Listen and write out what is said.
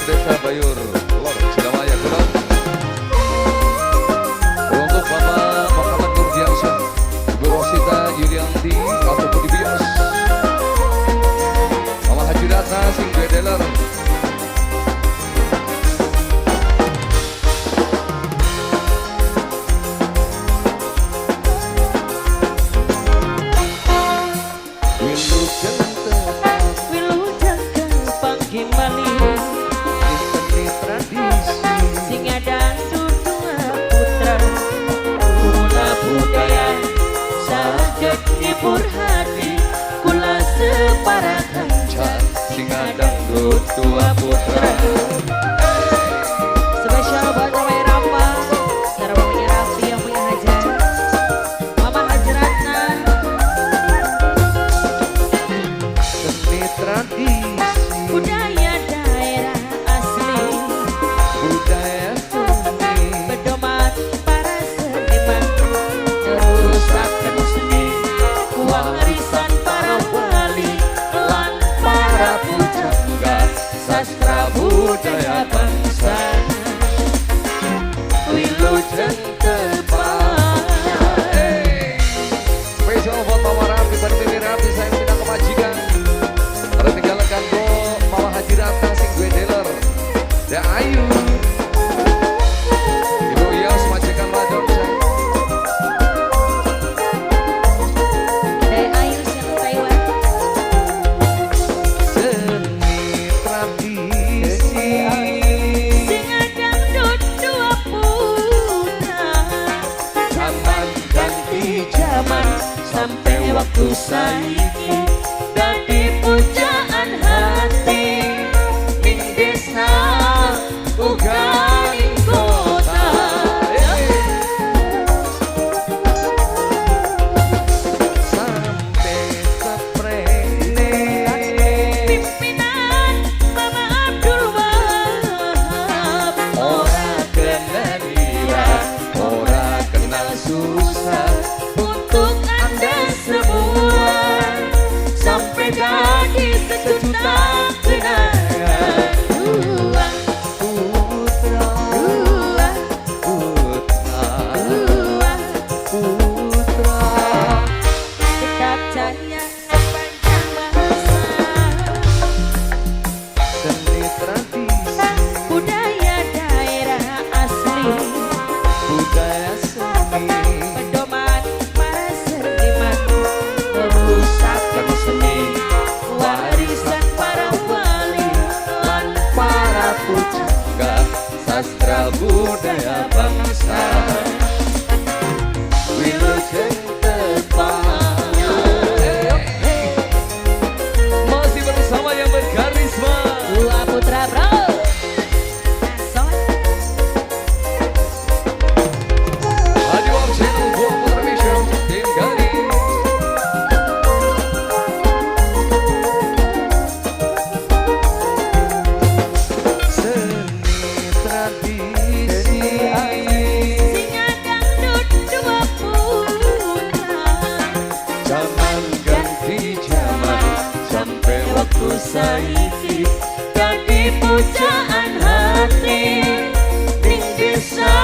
Desa Bayur Lor Sidamaya Kulon. Untuk Bapak Muhammad Nurdiansyah, Ibu Rosita Yulianti atau Budi Bios, Mama Haji Ratna Sing Bedeler, hati kula separa kancan sing dangdut tua putra. Spesial buat Mama Rama, cara mamanya Raffi yang punya hajat, Mama Haji Ratna. Seni tradisi budaya daerah asli, budaya seni pedoman para seniman, terusaken seni warisan para wali lan para pujangga sastra budaya bangsa. Wilujeng Tepang. Spesial buat Mama Rafi, Bani Rafi, saya minta kemajikan. Ada tinggalkan Mama Haji Ratna Sing Bedeler, Da Ayu, Ibu Yas majikan Ladon. Ayu siang Taiwan. Seni tradisi Sing dangdut dua putra, zaman ganti zaman sampai waktu saiki dadi pujaan hati ning desa uga ning kota. sampai seprene Pimpinan Mama Abdul Wahab ora kenal ira, ora kenal susah. untuk Anda semua sampai jadi sejuta kenangan. Putra, putra, putra. Tetap jaya sepanjang masa, Seni tradisi budaya daerah asli, budaya seni pedoman para seniman, merusakan seni warisan para wali lan para pujangga sastra budaya bangsa. Wilujeng Tepang. Masih bersama yang berkarisma dua putra bro. Haji Wab Channel Dua Putra Mission Tim Gading. Seni tradisi Singa dangdut dua putra, zaman ganti zaman sampai waktu saiki dadi pujaan hati ning desa